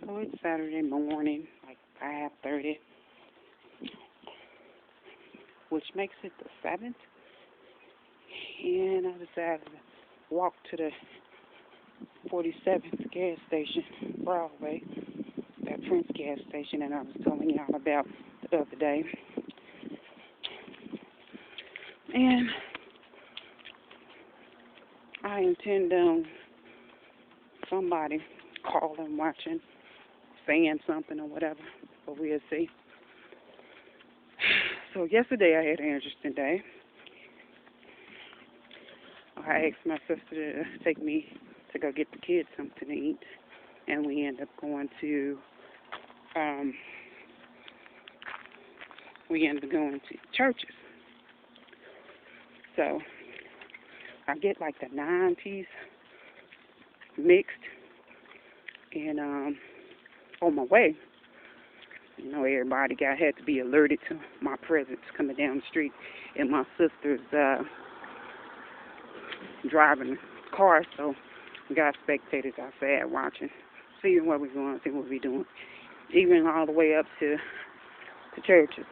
So it's Saturday morning, like 5:30, which makes it the 7th. And I decided to walk to the 47th gas station, Broadway, that Prince gas station that I was telling y'all about the other day. And I intend on somebody calling, watching, saying something or whatever, but we'll see. So yesterday I had an interesting day. I asked my sister to take me to go get the kids something to eat, and we ended up going to churches. So I get like the 9-piece mixed, and on my way, everybody had to be alerted to my presence coming down the street, and my sister's driving the car, so we got spectators outside watching, seeing what we're going, seeing what we're doing, even all the way up to the churches.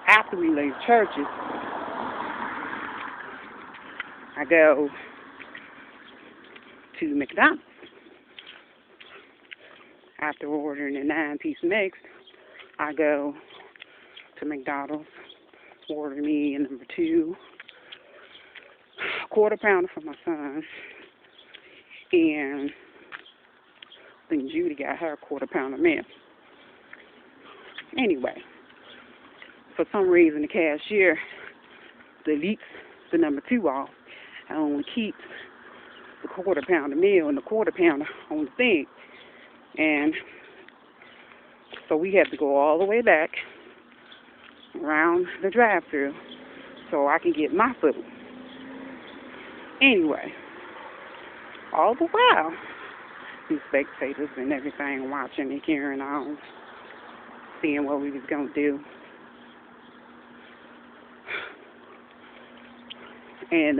After we leave churches, I go to McDonald's. After ordering a 9-piece mix, I go to McDonald's, order me a number 2 quarter pounder for my son, and I think Judy got her quarter pounder meal. Anyway, for some reason the cashier deletes the number 2 off and only keeps the quarter pounder meal and the quarter pounder on the thing. And so we had to go all the way back around the drive-thru so I can get my food. Anyway, all the while, these spectators and everything watching and carrying on, seeing what we was going to do. And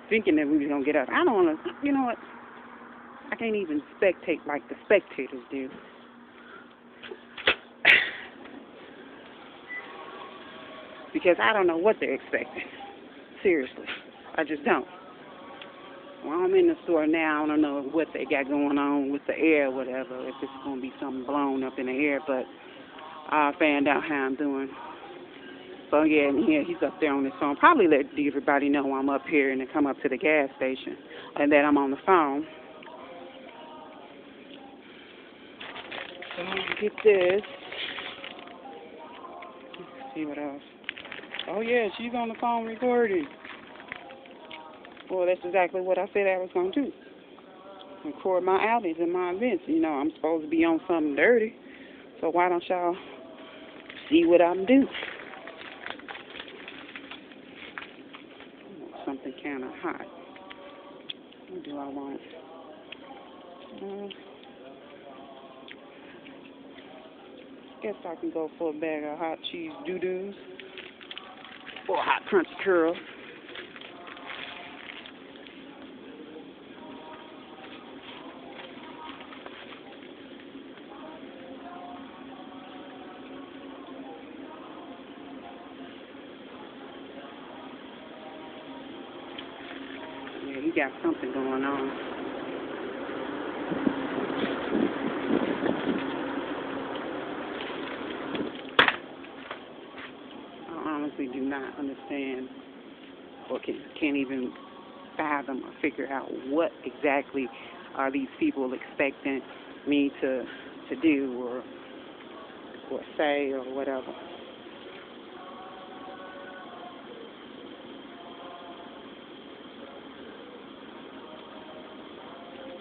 thinking that we was going to get up. I don't want to, you know what? I can't even spectate like the spectators do. Because I don't know what they're expecting. Seriously. I just don't. Well, I'm in the store now. I don't know what they got going on with the air or whatever, if it's going to be something blown up in the air, but I'll find out how I'm doing. So, yeah, he's up there on his phone. Probably let everybody know I'm up here and to come up to the gas station and that I'm on the phone. So, get this. Let's see what else. Oh, yeah, she's on the phone recording. Well, that's exactly what I said I was going to do. Record my outings and my events. I'm supposed to be on something dirty. So why don't y'all see what I'm doing? Something kind of hot. What do I want? Guess I can go for a bag of hot cheese doo-doos. Or hot crunchy curls. Yeah, he got something going on. I honestly do not understand or can't even fathom or figure out what exactly are these people expecting me to do or say or whatever.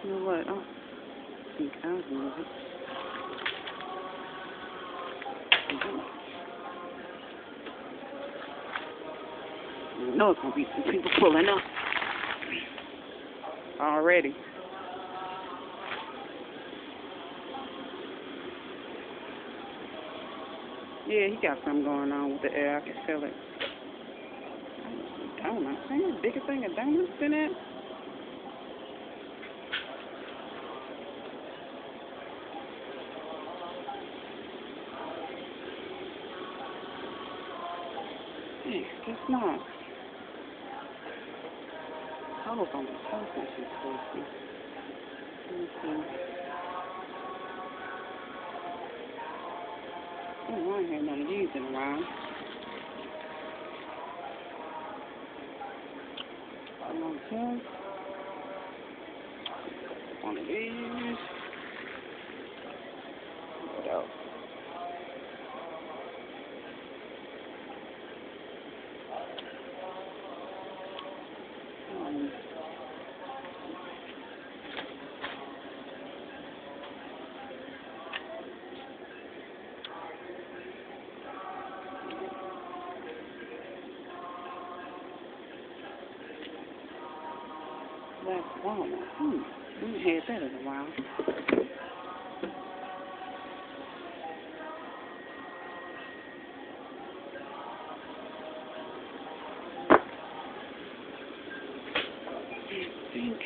You know what? Oh, I think I was moving. I know it's going to be some people pulling up already. Yeah, he got something going on with the air. I can feel it. Donuts. Ain't a bigger thing of donuts than that? not. I was on the post and she's posting. Let me see. Oh, I ain't had none of these in a while. I'm on 10. One of these. What else? Black walnut. We haven't had that in a while. I think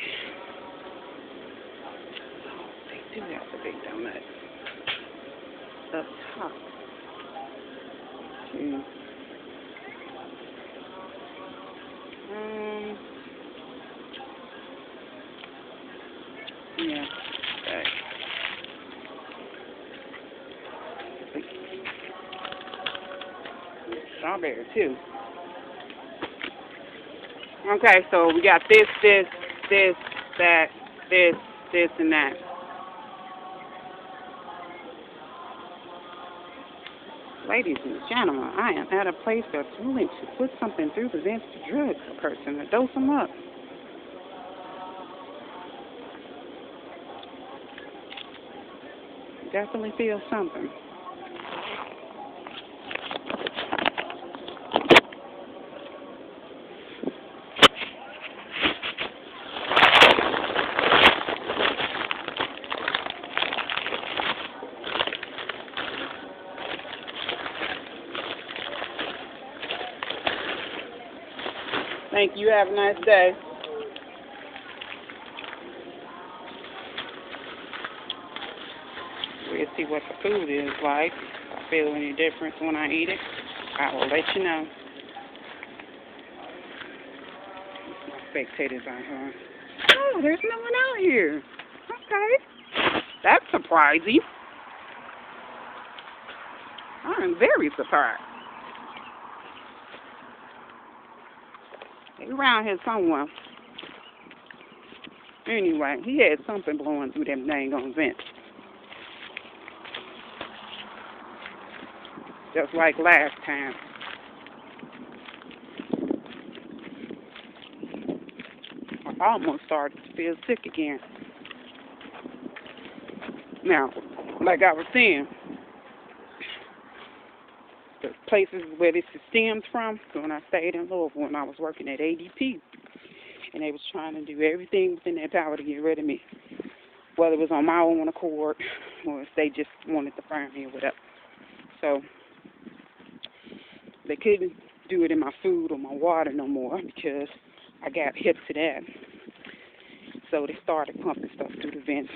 they do have the big donut up top. Okay. Yeah. Okay. Strawberry too. Okay, so we got this, that, this, and that. Ladies and gentlemen, I am at a place that's willing to put something through the vents to drug a person or dose them up. Definitely feel something. Thank you. Have a nice day. We'll see what the food is like. If I feel any difference when I eat it, I will let you know. My spectators out here. Oh, there's no one out here. Okay. That's surprising. I'm very surprised. They around here somewhere. Anyway, he had something blowing through them dang on vents. Just like last time. I almost started to feel sick again. Now, like I was saying, the places where this stems from, so when I stayed in Louisville when I was working at ADP, and they was trying to do everything within their power to get rid of me, whether it was on my own accord or if they just wanted to fire me or whatever. So they couldn't do it in my food or my water no more because I got hip to that. So they started pumping stuff through the vents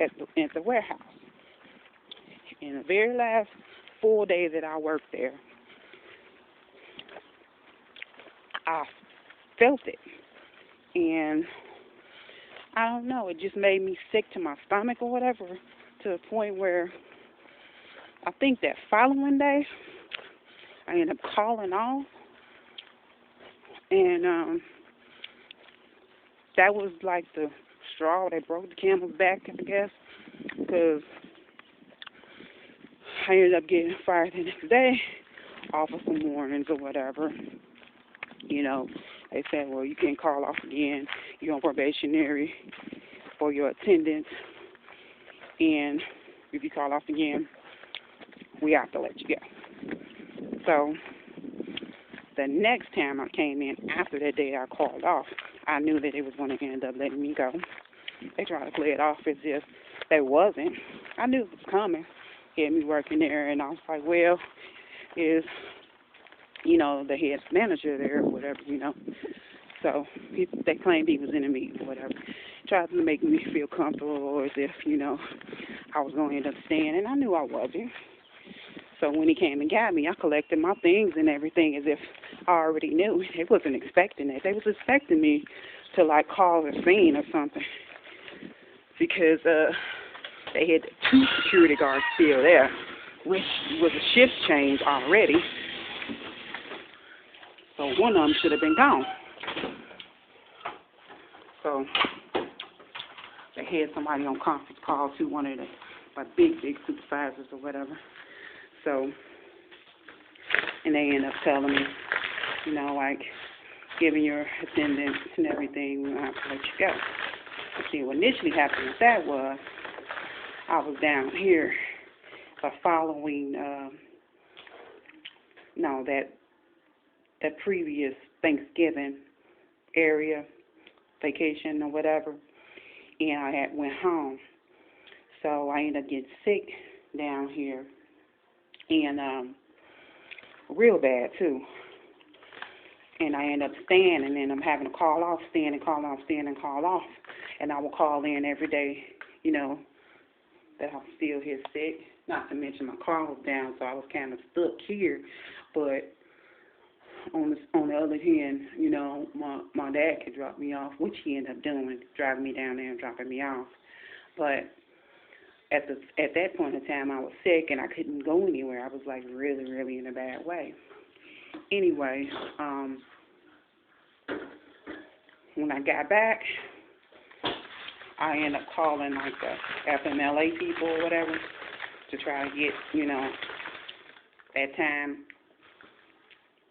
at the warehouse. And the very last full day that I worked there, I felt it. And I don't know, it just made me sick to my stomach or whatever, to the point where I think that following day, I ended up calling off. And that was like the straw that broke the camel's back, I guess, because I ended up getting fired the next day off of some warnings or whatever. You know, they said, well, you can't call off again. You're on probationary for your attendance. And if you call off again, we have to let you go. So the next time I came in, after that day I called off, I knew that they was going to end up letting me go. They tried to play it off as if they wasn't. I knew it was coming. Had me working there, and I was like, well, is, you know, the head manager there or whatever, you know. So they claimed he was in a meeting or whatever. Tried to make me feel comfortable or as if, you know, I was going to end up staying, and I knew I wasn't. So when he came and got me, I collected my things and everything as if I already knew. They wasn't expecting it. They was expecting me to like call a scene or something because they had two security guards still there, which was a shift change already. So one of them should have been gone. So they had somebody on conference call to one of the like big supervisors or whatever. So, and they end up telling me, you know, like, giving your attendance and everything, we're going to have to let you go. See, what initially happened with that was, I was down here following, that previous Thanksgiving area vacation or whatever, and I had went home. So I ended up getting sick down here, and real bad too. And I ended up staying, and then I'm having to call off, staying and call off, staying and call off. And I will call in every day, you know, that I'm still here sick. Not to mention my car was down, so I was kind of stuck here. But on the other hand, you know, my dad could drop me off, which he ended up doing, driving me down there and dropping me off. But at that point in time, I was sick and I couldn't go anywhere. I was like really, really in a bad way. Anyway, when I got back, I ended up calling like the FMLA people or whatever to try to get, you know, that time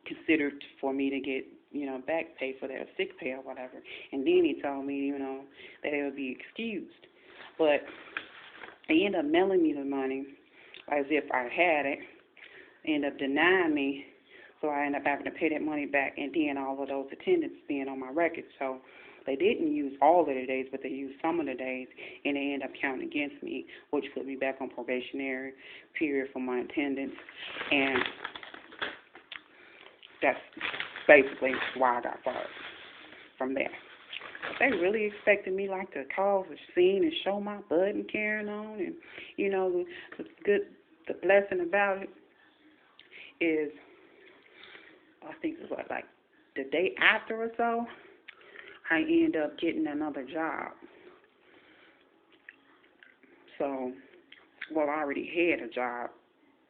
considered for me to get, you know, back pay for their sick pay or whatever. And then he told me, you know, that it would be excused. But they ended up mailing me the money as if I had it. They ended up denying me, so I ended up having to pay that money back, and then all of those attendance being on my record. So they didn't use all of the days, but they used some of the days, and they ended up counting against me, which put me back on probationary period for my attendance. And that's basically why I got fired from there. They really expected me like to cause a scene and show my butt and carrying on. And, you know, the blessing about it is, I think it was like the day after or so, I end up getting another job. So, well, I already had a job,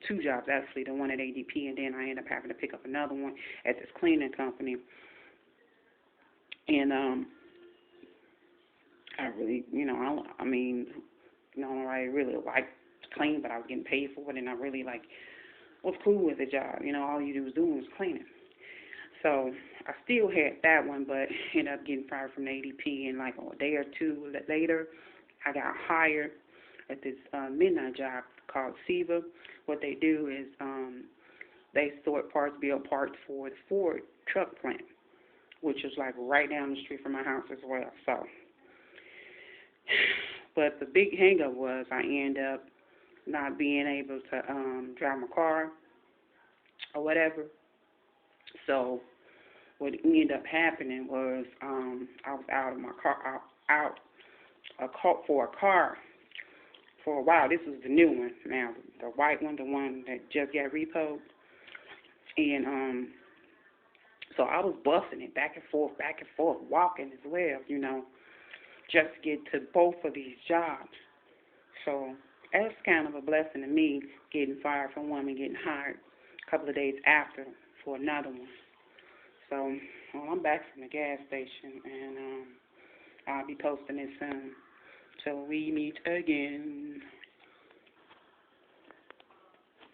2 jobs actually, the one at ADP, and then I ended up having to pick up another one at this cleaning company. And I really, you know, I mean, you know, I really liked to clean, but I was getting paid for it, and I really was cool with the job. You know, all you do was cleaning. So I still had that one, but ended up getting fired from the ADP, and like a day or two later, I got hired at this midnight job called SIVA. What they do is they sort parts, build parts for the Ford truck plant, which is like right down the street from my house as well. So, but the big hang-up was I ended up not being able to drive my car or whatever. So what ended up happening was I was out of my car, for a car for a while. This was the new one now, the white one, the one that just got repoed. And so I was busting it back and forth, walking as well, you know, just to get to both of these jobs. So that's kind of a blessing to me, getting fired from one and getting hired a couple of days after for another one. So, well, I'm back from the gas station, and I'll be posting it soon. Till we meet again.